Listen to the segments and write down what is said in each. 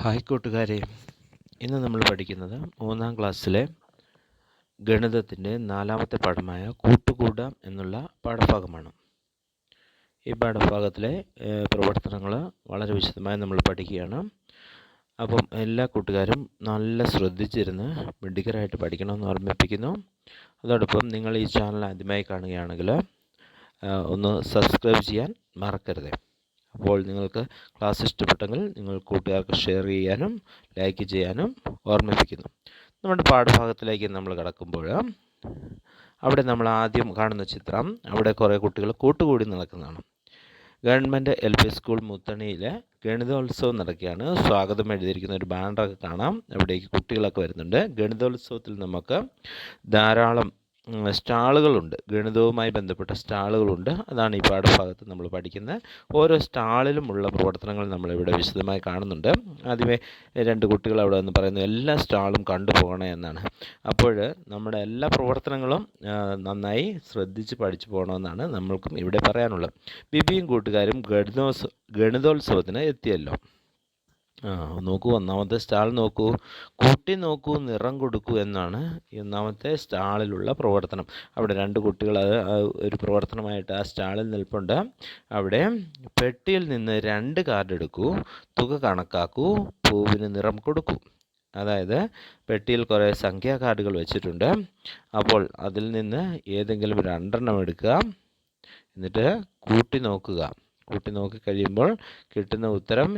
Hi കൂട്ടുകാരെ, ഇന്ന് നമ്മൾ പഠിക്കുന്നത് 3ാം ക്ലാസ്സിലെ ഗണിതത്തിൻ്റെ 4ാമത്തെ പാഠമായ കൂട്ടുകൂടാം എന്നുള്ള പാഠഭാഗമാണ്. ഈ പാഠഭാഗത്തിലെ പ്രവർത്തനങ്ങൾ വളരെ വിശദമായി നമ്മൾ പഠിക്കുകയാണ്. അപ്പം എല്ലാ കൂട്ടുകാരും നല്ല ശ്രദ്ധിച്ചിരുന്ന് മിടുക്കരായിട്ട് പഠിക്കണമെന്ന് ഓർമ്മിപ്പിക്കുന്നു. അതോടൊപ്പം നിങ്ങൾ ഈ ചാനൽ ആദ്യമായി കാണുകയാണെങ്കിൽ ഒന്ന് സബ്സ്ക്രൈബ് ചെയ്യാൻ മറക്കരുത്. അപ്പോൾ നിങ്ങൾക്ക് ക്ലാസ് ഇഷ്ടപ്പെട്ടെങ്കിൽ നിങ്ങൾ കൂട്ടുകാർക്ക് ഷെയർ ചെയ്യാനും ലൈക്ക് ചെയ്യാനും ഓർമ്മിപ്പിക്കുന്നു. നമ്മുടെ പാഠഭാഗത്തിലേക്ക് നമ്മൾ കടക്കുമ്പോൾ അവിടെ നമ്മൾ ആദ്യം കാണുന്ന ചിത്രം, അവിടെ കുറേ കുട്ടികൾ കൂട്ടുകൂടി നടക്കുന്നതാണ്. ഗവൺമെൻറ് LP സ്കൂൾ മുത്തണിയിലെ ഗണിതോത്സവം നടക്കുകയാണ്. സ്വാഗതം എഴുതിയിരിക്കുന്ന ഒരു ബാനറൊക്കെ കാണാം. അവിടേക്ക് കുട്ടികളൊക്കെ വരുന്നുണ്ട്. ഗണിതോത്സവത്തിൽ നമുക്ക് ധാരാളം സ്റ്റാളുകളുണ്ട്, ഗണിതവുമായി ബന്ധപ്പെട്ട സ്റ്റാളുകളുണ്ട്. അതാണ് ഈ പാഠഭാഗത്ത് നമ്മൾ പഠിക്കുന്നത്. ഓരോ സ്റ്റാളിലുമുള്ള പ്രവർത്തനങ്ങൾ നമ്മളിവിടെ വിശദമായി കാണുന്നുണ്ട്. ആദ്യമേ 2 കുട്ടികൾ അവിടെ നിന്ന് പറയുന്നു, എല്ലാ സ്റ്റാളും കണ്ടുപോകണേ എന്നാണ്. അപ്പോൾ നമ്മുടെ എല്ലാ പ്രവർത്തനങ്ങളും നന്നായി ശ്രദ്ധിച്ച് പഠിച്ചു പോകണമെന്നാണ് നമ്മൾക്കും ഇവിടെ പറയാനുള്ളത്. ബിബിയും കൂട്ടുകാരും ഗണിതോത്സവത്തിന് എത്തിയല്ലോ. നോക്കൂ, ഒന്നാമത്തെ സ്റ്റാൾ നോക്കൂ. കൂട്ടി നോക്കൂ, നിറം കൊടുക്കൂ എന്നാണ് ഒന്നാമത്തെ സ്റ്റാളിലുള്ള പ്രവർത്തനം. അവിടെ 2 കുട്ടികൾ ഒരു പ്രവർത്തനമായിട്ട് ആ സ്റ്റാളിൽ നിൽപ്പുണ്ട്. അവിടെ പെട്ടിയിൽ നിന്ന് 2 കാർഡ് എടുക്കൂ, തുക കണക്കാക്കൂ, പൂവിന് നിറം കൊടുക്കൂ. അതായത് പെട്ടിയിൽ കുറേ സംഖ്യാ കാർഡുകൾ വെച്ചിട്ടുണ്ട്. അപ്പോൾ അതിൽ നിന്ന് ഏതെങ്കിലും 2 എടുക്കുക, എന്നിട്ട് കൂട്ടി നോക്കുക. കൂട്ടി നോക്കി കഴിയുമ്പോൾ കിട്ടുന്ന ഉത്തരം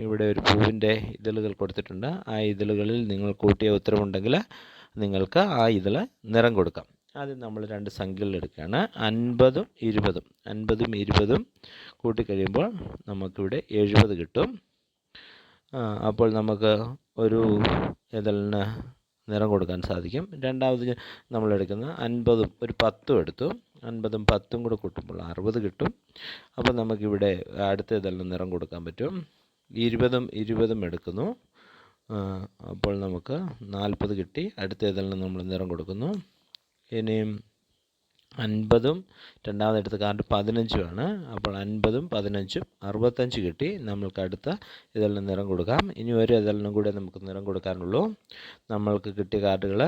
ഇവിടെ ഒരു പൂവിൻ്റെ ഇതളുകൾ കൊടുത്തിട്ടുണ്ട്. ആ ഇതളുകളിൽ നിങ്ങൾ കൂട്ടിയ ഉത്തരമുണ്ടെങ്കിൽ നിങ്ങൾക്ക് ആ ഇതൾ നിറം കൊടുക്കാം. ആദ്യം നമ്മൾ 2 സംഖ്യകൾ എടുക്കുകയാണ്. 50ഉം 20ഉം. 50ഉം 20ഉം കൂട്ടിക്കഴിയുമ്പോൾ നമുക്കിവിടെ 70 കിട്ടും. അപ്പോൾ നമുക്ക് ഒരു ഇതളിന് നിറം കൊടുക്കാൻ സാധിക്കും. രണ്ടാമത് നമ്മൾ എടുക്കുന്ന 50ഉം ഒരു 10ഉം എടുത്തു. 50ഉം 10ഉം കൂടെ കൂട്ടുമ്പോൾ 60 കിട്ടും. അപ്പോൾ നമുക്കിവിടെ അടുത്ത ഇതളിന് നിറം കൊടുക്കാൻ പറ്റും. 20ഉം 20ഉം എടുക്കുന്നു. അപ്പോൾ നമുക്ക് 40 കിട്ടി. അടുത്ത ഇതളിന് നമ്മൾ നിറം കൊടുക്കുന്നു. ഇനിയും 50ഉം രണ്ടാമതെടുത്ത കാർഡ് 15ഉമാണ്. അപ്പോൾ 50ഉം 15ഉം 65 കിട്ടി. നമ്മൾക്ക് അടുത്ത ഇതളിന് നിറം കൊടുക്കാം. ഇനി ഒരു ഇതളിനും കൂടെ നമുക്ക് നിറം കൊടുക്കാനുള്ളൂ. നമ്മൾക്ക് കിട്ടിയ കാർഡുകൾ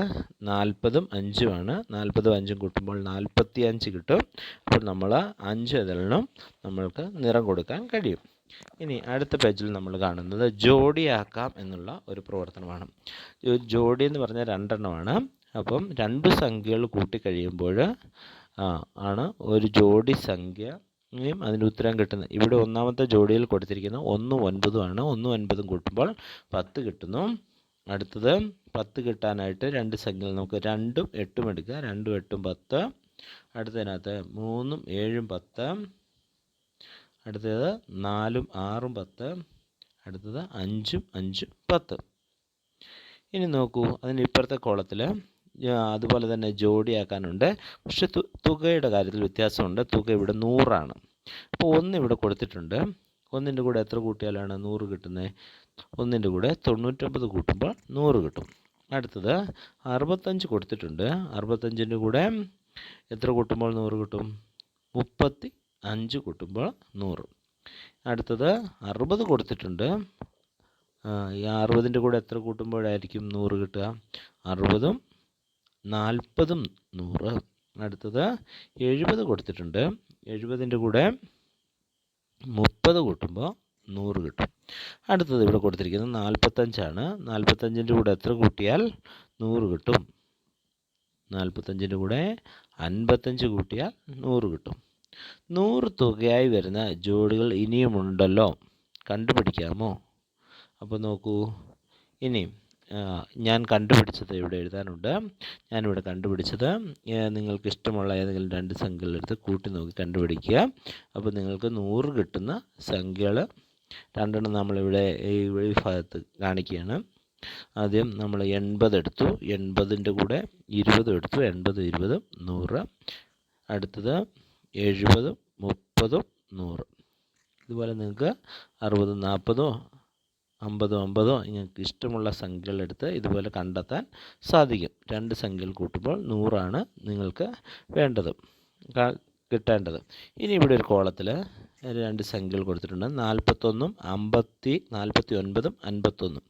40ഉം 5ഉമാണ്. 40ഉം 5ഉം കൂട്ടുമ്പോൾ 45 കിട്ടും. അപ്പോൾ നമ്മൾ 5 ഇതളിനും നമ്മൾക്ക് നിറം കൊടുക്കാൻ കഴിയും. ഇനി അടുത്ത പേജിൽ നമ്മൾ കാണുന്നത് ജോഡിയാക്കാം എന്നുള്ള ഒരു പ്രവർത്തനമാണ്. ജോഡി എന്ന് പറഞ്ഞാൽ 2 എണ്ണമാണ്. അപ്പം 2 സംഖ്യകൾ കൂട്ടിക്കഴിയുമ്പോൾ ആണ് ഒരു ജോഡി സംഖ്യയും അതിൻ്റെ ഉത്തരം കിട്ടുന്നത്. ഇവിടെ ഒന്നാമത്തെ ജോഡിയിൽ കൊടുത്തിരിക്കുന്നത് 1ഉം 9ഉം ആണ്. 1ഉം 9ഉം കൂട്ടുമ്പോൾ 10 കിട്ടുന്നു. അടുത്തത് 10 കിട്ടാനായിട്ട് 2 സംഖ്യകൾ നമുക്ക് 2ഉം 8ഉം എടുക്കുക. 2ഉം 8ഉം 10. അടുത്തതിനകത്ത് 3ഉം 7ഉം 10. അടുത്തത് 4ഉം 6ഉം 10. അടുത്തത് 5ഉം 5ഉം 10. ഇനി നോക്കൂ, അതിന് ഇപ്പുറത്തെ കോളത്തിൽ അതുപോലെ തന്നെ ജോഡിയാക്കാനുണ്ട്. പക്ഷെ തുകയുടെ കാര്യത്തിൽ വ്യത്യാസമുണ്ട്. തുക ഇവിടെ 100ആണ്. അപ്പോൾ 1 ഇവിടെ കൊടുത്തിട്ടുണ്ട്. 1ൻ്റെ കൂടെ എത്ര കൂട്ടിയാലാണ് 100 കിട്ടുന്നത്? 1ൻ്റെ കൂടെ 99 കൂട്ടുമ്പോൾ 100 കിട്ടും. അടുത്തത് 65 കൊടുത്തിട്ടുണ്ട്. 65ൻ്റെ കൂടെ എത്ര കൂട്ടുമ്പോൾ 100 കിട്ടും? 35 കൂട്ടുമ്പോൾ 100. അടുത്തത് 60 കൊടുത്തിട്ടുണ്ട്. ഈ 60ൻ്റെ കൂടെ എത്ര കൂട്ടുമ്പോഴായിരിക്കും 100 കിട്ടുക? 60ഉം 40ഉം 100. അടുത്തത് 70 കൊടുത്തിട്ടുണ്ട്. 70ൻ്റെ കൂടെ 30 കൂട്ടുമ്പോൾ 100 കിട്ടും. അടുത്തത് ഇവിടെ കൊടുത്തിരിക്കുന്നത് 45ആണ്. 45ൻ്റെ കൂടെ എത്ര കൂട്ടിയാൽ 100 കിട്ടും? 45ൻ്റെ കൂടെ 55 കൂട്ടിയാൽ 100 കിട്ടും. 100 തുകയായി വരുന്ന ജോഡികൾ ഇനിയുമുണ്ടല്ലോ, കണ്ടുപിടിക്കാമോ? അപ്പോൾ നോക്കൂ, ഇനി ഞാൻ കണ്ടുപിടിച്ചത് ഇവിടെ എഴുതാനുണ്ട്. ഞാനിവിടെ കണ്ടുപിടിച്ചത് നിങ്ങൾക്ക് ഇഷ്ടമുള്ള ഏതെങ്കിലും 2 സംഖ്യകൾ എടുത്ത് കൂട്ടി നോക്കി കണ്ടുപിടിക്കുക. അപ്പോൾ നിങ്ങൾക്ക് 100 കിട്ടുന്ന സംഖ്യകൾ 2 നമ്മളിവിടെ ഈ ഭാഗത്ത് കാണിക്കുകയാണ്. ആദ്യം നമ്മൾ 80 എടുത്തു. 80ൻ്റെ കൂടെ 20 എടുത്തു. 80 20 100. അടുത്തത് 70 30 100. ഇതുപോലെ നിങ്ങൾക്ക് 60 40 50 50 നിങ്ങൾക്ക് ഇഷ്ടമുള്ള സംഖ്യകളെടുത്ത് ഇതുപോലെ കണ്ടെത്താൻ സാധിക്കും. 2 സംഖ്യകൾ കൂട്ടുമ്പോൾ 100ആണ് നിങ്ങൾക്ക് വേണ്ടത്, കിട്ടേണ്ടത്. ഇനി ഇവിടെ ഒരു കോളത്തിൽ രണ്ട് സംഖ്യകൾ കൊടുത്തിട്ടുണ്ട്. 41, 49, 51,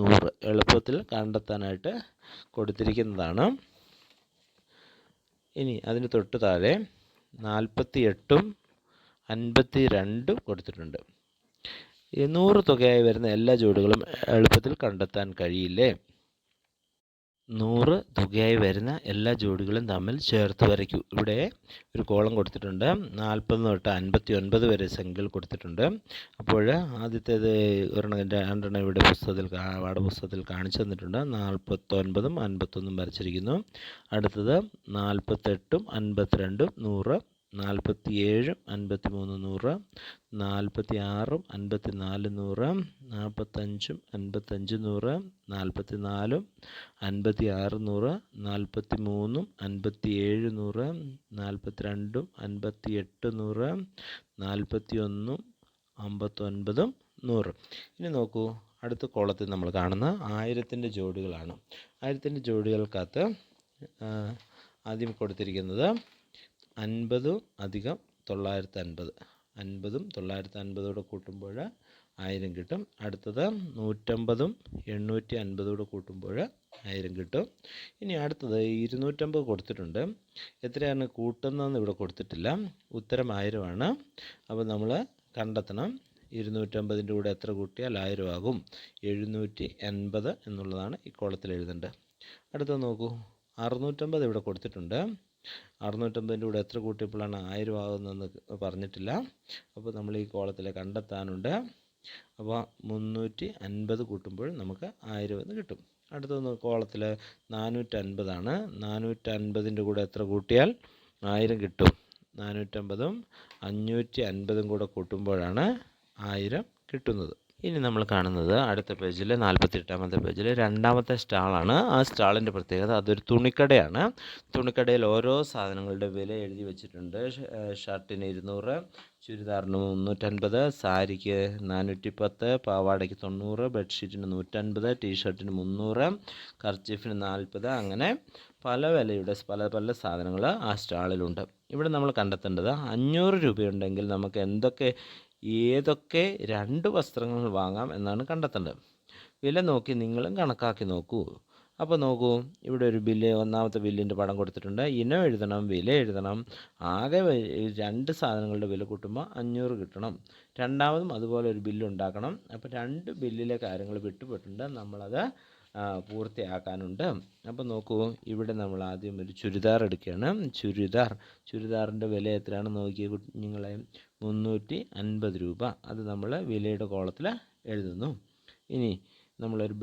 100 എളുപ്പത്തിൽ കണ്ടെത്താനായിട്ട് കൊടുത്തിരിക്കുന്നതാണ്. ഇനി അതിന് തൊട്ട് താഴെ 48ഉം 52ഉം കൊടുത്തിട്ടുണ്ട്. 100 തുകയായി വരുന്ന എല്ലാ ജോഡികളും എളുപ്പത്തിൽ കണ്ടെത്താൻ കഴിയില്ലേ? 100 തുകയായി വരുന്ന എല്ലാ ജോഡികളും തമ്മിൽ ചേർത്ത് വരയ്ക്കൂ. ഇവിടെ ഒരു കോളം കൊടുത്തിട്ടുണ്ട്. 40 തൊട്ട് 59 വരെ സംഖ്യകൾ കൊടുത്തിട്ടുണ്ട്. അപ്പോൾ ആദ്യത്തേത് രണ്ടെണ്ണം ഇവിടെ പാഠപുസ്തകത്തിൽ കാണിച്ചു തന്നിട്ടുണ്ട്. 49ഉം 51ഉം വരച്ചിരിക്കുന്നു. അടുത്തത് 48ഉം 52ഉം 100, 47ഉം 53ഉം 100, 46ഉം 54 100, 45ഉം 55 100, 44ഉം 56 100, 43ഉം 57 100, 42ഉം 58 100, 41ഉം 59ഉം 100. ഇനി നോക്കൂ, അടുത്ത കോളത്തിൽ നമ്മൾ കാണുന്ന 1000ൻ്റെ ജോഡികളാണ്. 1000ൻ്റെ ജോഡികൾക്കകത്ത് ആദ്യം കൊടുത്തിരിക്കുന്നത് 50 അധികം 950. 50ഉം 950 കൂട്ടുമ്പോൾ 1000 കിട്ടും. അടുത്തത് 150ഉം 850 കൂട്ടുമ്പോൾ 1000 കിട്ടും. ഇനി അടുത്തത് 250 കൊടുത്തിട്ടുണ്ട്. എത്രയാണ് കൂട്ടുന്നതെന്ന് ഇവിടെ കൊടുത്തിട്ടില്ല. ഉത്തരം 1000 ആണ്. അപ്പോൾ നമ്മൾ കണ്ടെത്തണം. 250ൻ്റെ കൂടെ എത്ര കൂട്ടിയാൽ 1000 ആകും? 780 എന്നുള്ളതാണ് ഈ കോളത്തിൽ എഴുതേണ്ടത്. അടുത്തത് നോക്കൂ, 650 ഇവിടെ കൊടുത്തിട്ടുണ്ട്. 650ൻ്റെ കൂടെ എത്ര കൂട്ടിയപ്പോഴാണ് 1000 ആകുന്നതെന്ന് പറഞ്ഞിട്ടില്ല. അപ്പോൾ നമ്മൾ ഈ കോളത്തിൽ കണ്ടെത്താനുണ്ട്. അപ്പോൾ 350 കൂട്ടുമ്പോൾ നമുക്ക് 1000 എന്ന് കിട്ടും. അടുത്ത കോളത്തിൽ 450 ആണ്. 450ൻ്റെ കൂടെ എത്ര കൂട്ടിയാൽ 1000 കിട്ടും? 450ഉം 550ഉം കൂടെ കൂട്ടുമ്പോഴാണ് 1000 കിട്ടുന്നത്. ഇനി നമ്മൾ കാണുന്നത് അടുത്ത പേജിൽ 48ാമത്തെ പേജിൽ രണ്ടാമത്തെ സ്റ്റാളാണ്. ആ സ്റ്റാളിൻ്റെ പ്രത്യേകത അതൊരു തുണിക്കടയാണ്. തുണിക്കടയിൽ ഓരോ സാധനങ്ങളുടെ വില എഴുതി വെച്ചിട്ടുണ്ട്. ഷർട്ടിന് 200, ചുരിദാറിന് 350, സാരിക്ക് 410, പാവാടയ്ക്ക് 90, ബെഡ്ഷീറ്റിന് 150, ടീഷർട്ടിന് 300, കർച്ചീഫിന് 40. അങ്ങനെ പല വിലയുടെ പല സാധനങ്ങൾ ആ സ്റ്റാളിലുണ്ട്. ഇവിടെ നമ്മൾ കണ്ടെത്തേണ്ടത് 500 രൂപയുണ്ടെങ്കിൽ നമുക്ക് ഏതൊക്കെ 2 വസ്ത്രങ്ങൾ വാങ്ങാം എന്നാണ് കണ്ടെത്തേണ്ടത്. വില നോക്കി നിങ്ങളും കണക്കാക്കി നോക്കൂ. അപ്പോൾ നോക്കൂ, ഇവിടെ ഒരു ബില്ല്, ഒന്നാമത്തെ ബില്ലിൻ്റെ പടം കൊടുത്തിട്ടുണ്ട്. ഇനം എഴുതണം, വില എഴുതണം. ആകെ 2 സാധനങ്ങളുടെ വില കൂട്ടുമ്പോൾ 500 കിട്ടണം. രണ്ടാമതും അതുപോലെ ഒരു ബില്ല് ഉണ്ടാക്കണം. അപ്പോൾ 2 ബില്ലിലെ കാര്യങ്ങൾ വിട്ടുപോയിട്ടുണ്ട്. നമ്മളത് പൂർത്തിയാക്കാനുണ്ട്. അപ്പോൾ നോക്കൂ, ഇവിടെ നമ്മൾ ആദ്യം ഒരു ചുരിദാർ എടുക്കുകയാണ്. ചുരിദാറിൻ്റെ വില എത്രയാണ് നോക്കിയ കുഞ്ഞുങ്ങളെ? 350 രൂപ. അത് നമ്മൾ വിലയുടെ കോളത്തിൽ എഴുതുന്നു. ഇനി നമ്മളൊരു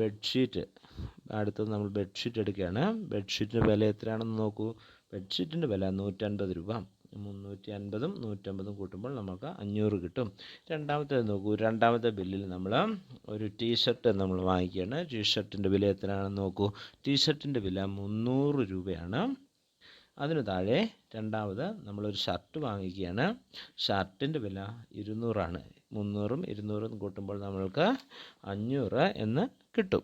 അടുത്തത് നമ്മൾ ബെഡ്ഷീറ്റ് എടുക്കുകയാണ്. ബെഡ്ഷീറ്റിൻ്റെ വില എത്രയാണെന്ന് നോക്കൂ. ബെഡ്ഷീറ്റിൻ്റെ വില 150 രൂപ. 350ഉം 150ഉം കൂട്ടുമ്പോൾ നമുക്ക് 500 കിട്ടും. രണ്ടാമത്തേത് നോക്കൂ, രണ്ടാമത്തെ ബില്ലിൽ നമ്മൾ ഒരു ടീഷർട്ട് നമ്മൾ വാങ്ങിക്കുകയാണ്. ടീഷർട്ടിൻ്റെ വില എത്രയാണെന്ന് നോക്കൂ. ടീഷർട്ടിൻ്റെ വില 300 രൂപയാണ്. അതിന് താഴെ രണ്ടാമത് നമ്മളൊരു ഷർട്ട് വാങ്ങിക്കുകയാണ്. ഷർട്ടിൻ്റെ വില 200 ആണ്. 300ഉം 200ഉം കൂട്ടുമ്പോൾ നമ്മൾക്ക് 500 എന്ന് കിട്ടും.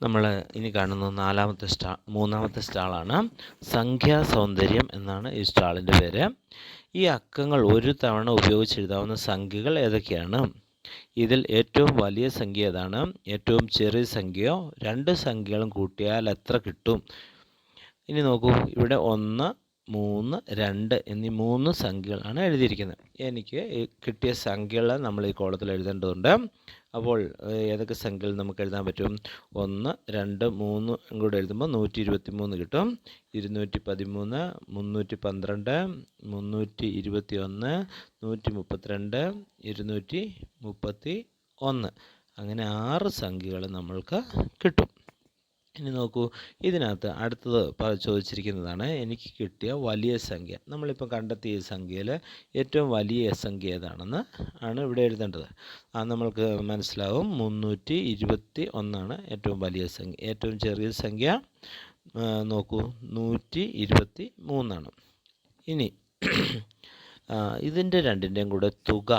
നമ്മൾ ഇനി കാണുന്ന മൂന്നാമത്തെ സ്റ്റാളാണ്. സംഖ്യാ സൗന്ദര്യം എന്നാണ് ഈ സ്റ്റാളിൻ്റെ പേര്. ഈ അക്കങ്ങൾ ഒരു തവണ ഉപയോഗിച്ചെഴുതാവുന്ന സംഖ്യകൾ ഏതൊക്കെയാണ്? ഇതിൽ ഏറ്റവും വലിയ സംഖ്യ ഏതാണ്? ഏറ്റവും ചെറിയ സംഖ്യയോ? 2 സംഖ്യകളും കൂട്ടിയാൽ എത്ര കിട്ടും? ഇനി നോക്കൂ, ഇവിടെ 1, 3, 2 എന്നീ 3 സംഖ്യകളാണ് എഴുതിയിരിക്കുന്നത്. എനിക്ക് കിട്ടിയ സംഖ്യകൾ നമ്മൾ ഈ കോളത്തിൽ എഴുതേണ്ടതുണ്ട്. അപ്പോൾ ഏതൊക്കെ സംഖ്യകൾ നമുക്ക് എഴുതാൻ പറ്റും? 1, 2, 3 കൂടെ എഴുതുമ്പോൾ 123 കിട്ടും. 213, 312, 321, 132, 231. അങ്ങനെ 6 സംഖ്യകൾ നമ്മൾക്ക് കിട്ടും. ഇനി നോക്കൂ, ഇതിനകത്ത് അടുത്തത് ചോദിച്ചിരിക്കുന്നതാണ് എനിക്ക് കിട്ടിയ വലിയ സംഖ്യ. നമ്മളിപ്പോൾ കണ്ടെത്തിയ സംഖ്യയിൽ ഏറ്റവും വലിയ സംഖ്യ ഏതാണെന്ന് ആണ് ഇവിടെ എഴുതേണ്ടത്. നമ്മൾക്ക് മനസ്സിലാവും 321 ഏറ്റവും വലിയ സംഖ്യ. ഏറ്റവും ചെറിയ സംഖ്യ നോക്കൂ 123. ഇനി ഇതിൻ്റെ രണ്ടിൻ്റെയും കൂടെ തുക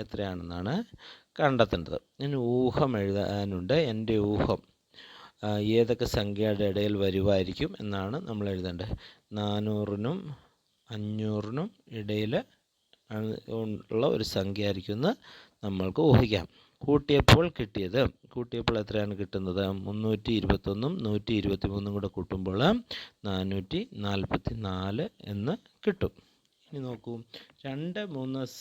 എത്രയാണെന്നാണ് കണ്ടെത്തേണ്ടത്. ഇനി ഊഹം എഴുതാനുണ്ട്. എൻ്റെ ഊഹം ഏതൊക്കെ സംഖ്യയുടെ ഇടയിൽ വരുമായിരിക്കും എന്നാണ് നമ്മൾ എഴുതേണ്ടത്. 400നും 500നും ഇടയിൽ ഉള്ള ഒരു സംഖ്യ ആയിരിക്കും എന്ന് നമ്മൾക്ക് ഊഹിക്കാം. കൂട്ടിയപ്പോൾ എത്രയാണ് കിട്ടുന്നത്? 321 123 കൂടെ കൂട്ടുമ്പോൾ 444 എന്ന് കിട്ടും. ഇനി നോക്കൂ, 2, 3,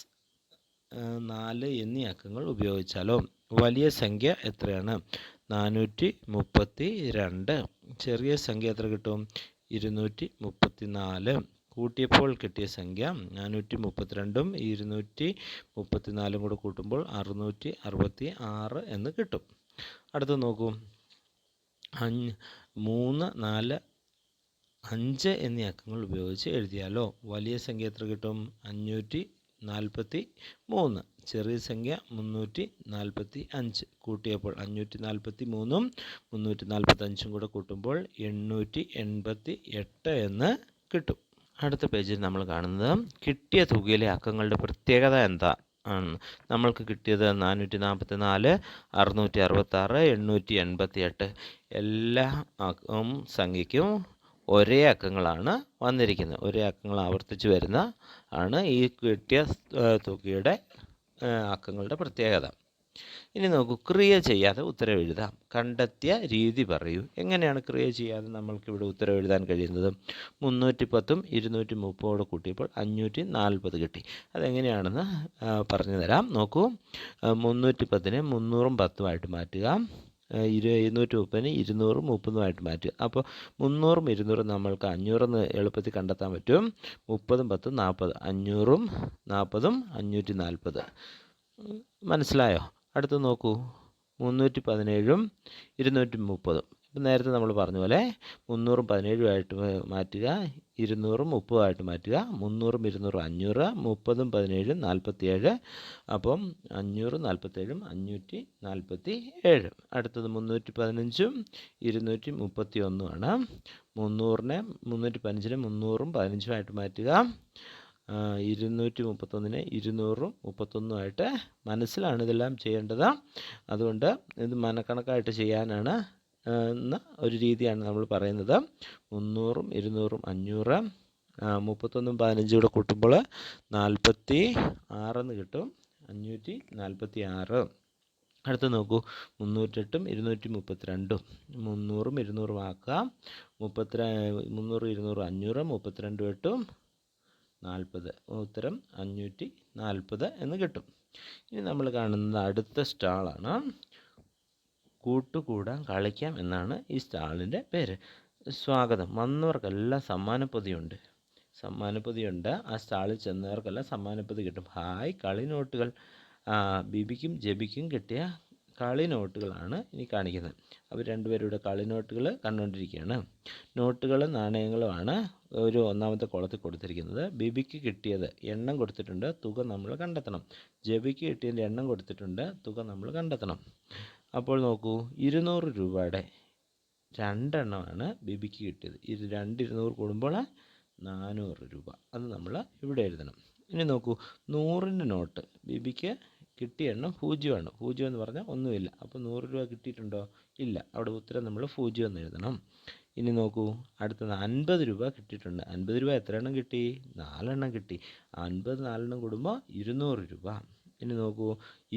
4 എന്നീ അക്കങ്ങൾ ഉപയോഗിച്ചാലോ വലിയ സംഖ്യ എത്രയാണ്? 432. ചെറിയ സംഖ്യ എത്ര കിട്ടും? 234. കൂട്ടിയപ്പോൾ കിട്ടിയ സംഖ്യ 432ഉം 234 കൂടെ കൂട്ടുമ്പോൾ 666 എന്ന് കിട്ടും. അടുത്ത് നോക്കൂ, 3, 4, 5 എന്നീ അക്കങ്ങൾ ഉപയോഗിച്ച് എഴുതിയാലോ വലിയ സംഖ്യ എത്ര കിട്ടും? 543. ചെറിയ സംഖ്യ 345. കൂട്ടിയപ്പോൾ 543ഉം 345ഉം കൂടെ കൂട്ടുമ്പോൾ 888 എന്ന് കിട്ടും. അടുത്ത പേജിൽ നമ്മൾ കാണുന്നത് കിട്ടിയ തുകയിലെ അക്കങ്ങളുടെ പ്രത്യേകത എന്താ ആണ്. നമ്മൾക്ക് കിട്ടിയത് 444, 666, 888. എല്ലാ സംഖ്യയ്ക്കും ഒരേ അക്കങ്ങളാണ് വന്നിരിക്കുന്നത്. ഒരേ അക്കങ്ങൾ ആവർത്തിച്ച് വരുന്ന ആണ് ഈ കിട്ടിയ തുകയുടെ അക്കങ്ങളുടെ പ്രത്യേകത. ഇനി നോക്കൂ, ക്രിയ ചെയ്യാതെ ഉത്തരം എഴുതാം. കണ്ടെത്തിയ രീതി പറയൂ. എങ്ങനെയാണ് ക്രിയ ചെയ്യാതെ നമ്മൾക്കിവിടെ ഉത്തരം എഴുതാൻ കഴിയുന്നത്? 310ഉം 230 കൂട്ടിയപ്പോൾ 540 കിട്ടി. അതെങ്ങനെയാണെന്ന് പറഞ്ഞു തരാം. നോക്കൂ, 310നെ 300ഉം 10ഉമായിട്ട് മാറ്റുക. 230ന് 200ഉം 30ഉമായിട്ട് മാറ്റുക. അപ്പോൾ 300ഉം 200ഉം നമ്മൾക്ക് 500 എന്ന് എളുപ്പത്തിൽ കണ്ടെത്താൻ പറ്റും. 30ഉം 10ഉം 40. 500ഉം 40ഉം 540. മനസ്സിലായോ? അടുത്ത് നോക്കൂ, 317ഉം 230ഉം. ഇപ്പം നേരത്തെ നമ്മൾ പറഞ്ഞ പോലെ 300ഉം 17ഉമായിട്ട് മാറ്റുക, 200ഉം 30ഉമായിട്ട് മാറ്റുക. 300ഉം 200ഉം 500, 30ഉം 17ഉം 47. അപ്പം 500, 47ഉം 547. അടുത്തത് 315ഉം 231ആണ്. 315നെ 300ഉം 15ഉമായിട്ട് മാറ്റുക. 231നെ 200ഉം 31ഉമായിട്ട്. മനസ്സിലാണ് ഇതെല്ലാം ചെയ്യേണ്ടത്. അതുകൊണ്ട് ഇത് മനക്കണക്കായിട്ട് ചെയ്യാനാണ് എന്ന ഒരു രീതിയാണ് നമ്മൾ പറയുന്നത്. 300ഉം 200ഉം 500, 31ഉം 15ഉം കൂടെ കൂട്ടുമ്പോൾ 46 എന്ന് കിട്ടും. 546. അടുത്ത് നോക്കൂ, 308ഉം 232. 300ഉം 200ഉം ആക്കാം. 300, 200, 500, 32 8ഉം 40. ഉത്തരം 540 എന്ന് കിട്ടും. ഇനി നമ്മൾ കാണുന്നത് അടുത്ത സ്റ്റാളാണ്. കൂട്ടുകൂടാൻ കളിക്കാം എന്നാണ് ഈ സ്റ്റാളിൻ്റെ പേര്. സ്വാഗതം. വന്നവർക്കെല്ലാം സമ്മാനപ്പൊതിയുണ്ട്. ആ സ്റ്റാളിൽ ചെന്നവർക്കെല്ലാം സമ്മാനപ്പൊതി കിട്ടും. ഹായ്, കളി നോട്ടുകൾ. ബിബിക്കും ജെബിക്കും കിട്ടിയ കളി നോട്ടുകളാണ് ഇനി കാണിക്കുന്നത്. അവർ രണ്ടുപേരുടെ കളി നോട്ടുകൾ കണ്ടുകൊണ്ടിരിക്കുകയാണ്. നോട്ടുകളും നാണയങ്ങളുമാണ് ഒരു ഒന്നാമത്തെ കോളത്തിൽ കൊടുത്തിരിക്കുന്നത്. ബിബിക്ക് കിട്ടിയത് എണ്ണം കൊടുത്തിട്ടുണ്ട്, തുക നമ്മൾ കണ്ടെത്തണം. ജെബിക്ക് കിട്ടിയതിൻ്റെ എണ്ണം കൊടുത്തിട്ടുണ്ട്, തുക നമ്മൾ കണ്ടെത്തണം. അപ്പോൾ നോക്കൂ, 200 രൂപയുടെ 2 എണ്ണമാണ് ബിബിക്ക് കിട്ടിയത്. 200 കൂടുമ്പോൾ 400 രൂപ. അത് നമ്മൾ ഇവിടെ എഴുതണം. ഇനി നോക്കൂ, 100ൻ്റെ നോട്ട്. ബിബിക്ക് കിട്ടിയ എണ്ണം 0ആണ്. 0 എന്ന് പറഞ്ഞാൽ ഒന്നുമില്ല. അപ്പോൾ 100 രൂപ കിട്ടിയിട്ടുണ്ടോ? ഇല്ല. അവിടെ ഉത്തരം നമ്മൾ 0 എന്ന് എഴുതണം. ഇനി നോക്കൂ, അടുത്തത് 50 രൂപ കിട്ടിയിട്ടുണ്ട്. 50 രൂപ എത്ര എണ്ണം കിട്ടി? 4 എണ്ണം കിട്ടി. 50 4 എണ്ണം കൂടുമ്പോൾ 200 രൂപ. ഇനി നോക്കൂ,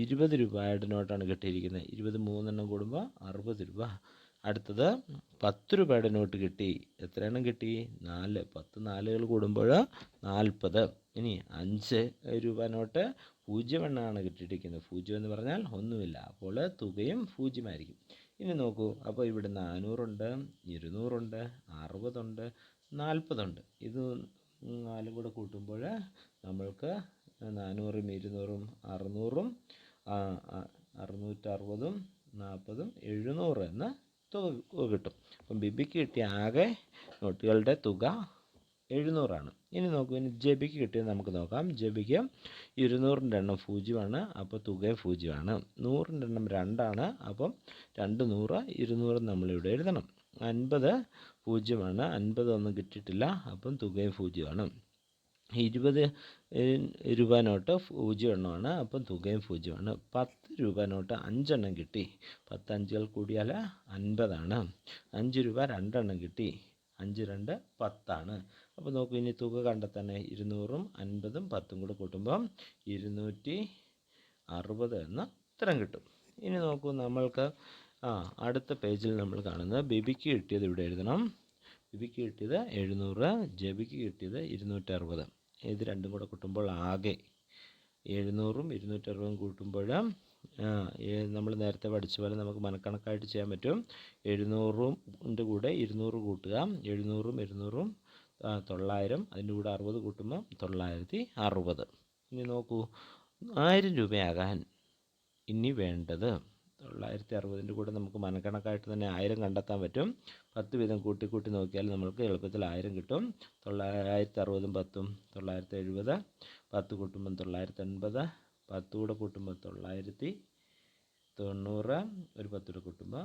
20 രൂപയുടെ നോട്ടാണ് കിട്ടിയിരിക്കുന്നത്. 20 3 എണ്ണം കൂടുമ്പോൾ 60 രൂപ. അടുത്തത് 10 രൂപയുടെ നോട്ട് കിട്ടി. എത്ര എണ്ണം കിട്ടി? 4. 10 4കൾ കൂടുമ്പോൾ 40. ഇനി 5 രൂപ നോട്ട് 0 എണ്ണമാണ് കിട്ടിയിരിക്കുന്നത്. 0 എന്ന് പറഞ്ഞാൽ ഒന്നുമില്ല. അപ്പോൾ തുകയും 0 ആയിരിക്കും. ഇനി നോക്കൂ, അപ്പോൾ ഇവിടെ 400 ഉണ്ട്, 200 ഉണ്ട്, 60 ഉണ്ട്, 40 ഉണ്ട്. ഇത് 4 കൂടെ കൂട്ടുമ്പോൾ നമ്മൾക്ക് 400ഉം 200ഉം 600ഉം 660ഉം 40ഉം 700 എന്ന തുക കിട്ടും. അപ്പം ബിബിക്ക് കിട്ടിയ ആകെ നോട്ടുകളുടെ തുക 700ആണ്. ഇനി നോക്കൂ, ഇനി ജെബിക്ക് കിട്ടിയത് നമുക്ക് നോക്കാം. ജെബിക്ക് 200ൻ്റെ എണ്ണം 0ആണ്, അപ്പോൾ തുക 0ആണ്. 100ൻ്റെ എണ്ണം 2ആണ്, അപ്പം 2 100, 200 നമ്മളിവിടെ എഴുതണം. 50 0ആണ്, 50 ഒന്നും കിട്ടിയിട്ടില്ല, അപ്പം തുകയും 0ആണ്. 20 രൂപ നോട്ട് 0 എണ്ണമാണ്, അപ്പം തുകയും 0ആണ്. 10 രൂപ നോട്ട് 5 എണ്ണം കിട്ടി. 10 5കൾ കൂടിയാൽ 50ആണ്. 5 രൂപ 2 എണ്ണം കിട്ടി. 5 2 10ആണ്. അപ്പോൾ നോക്കൂ, ഇനി തുക കണ്ടെത്താൻ 200ഉം 50ഉം 10ഉം കൂടെ കൂട്ടുമ്പം 260 എന്ന ഉത്തരം കിട്ടും. ഇനി നോക്കൂ, നമ്മൾക്ക് അടുത്ത പേജിൽ നമ്മൾ കാണുന്നത് ബിബിക്ക് കിട്ടിയത് ഇവിടെ എഴുതണം. ബിബിക്ക് കിട്ടിയത് 700, ജബിക്ക് കിട്ടിയത് 260. ഇത് രണ്ടും കൂടെ കൂട്ടുമ്പോൾ ആകെ 700ഉം 260ഉം കൂട്ടുമ്പോൾ നമ്മൾ നേരത്തെ പഠിച്ച പോലെ നമുക്ക് മനക്കണക്കായിട്ട് ചെയ്യാൻ പറ്റും. 700ൻ്റെ കൂടെ 200 കൂട്ടുക, 700ഉം 200ഉം 900, അതിൻ്റെ കൂടെ 60 കൂട്ടുമ്പോൾ 960. ഇനി നോക്കൂ, 1000 രൂപയാകാൻ ഇനി വേണ്ടത് 960ൻ്റെ കൂടെ നമുക്ക് മനക്കണക്കായിട്ട് തന്നെ 1000 കണ്ടെത്താൻ പറ്റും. 10 വീതം കൂട്ടി നോക്കിയാൽ നമുക്ക് എളുപ്പത്തിൽ 1000 കിട്ടും. 960ഉം 10ഉം 970, 10 കൂട്ടുമ്പം 980, 10 കൂടെ കൂട്ടുമ്പോൾ 990, ഒരു 10 കൂടെ കൂട്ടുമ്പോൾ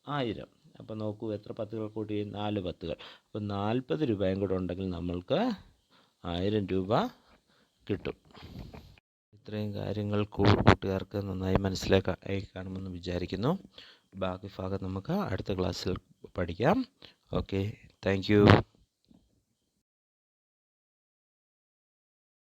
1000. അപ്പോൾ നോക്കൂ, എത്ര 10കൾ കൂട്ടി? 4 10കൾ. അപ്പോൾ 40 രൂപയും കൂടെ ഉണ്ടെങ്കിൽ നമ്മൾക്ക് 1000 രൂപ കിട്ടും. ഇത്രയും കാര്യങ്ങൾ കൂട്ടുകാർക്ക് നന്നായി മനസ്സിലായി കാണുമെന്ന് വിചാരിക്കുന്നു. ബാക്കി ഭാഗം നമുക്ക് അടുത്ത ക്ലാസ്സിൽ പഠിക്കാം. Okay, thank you.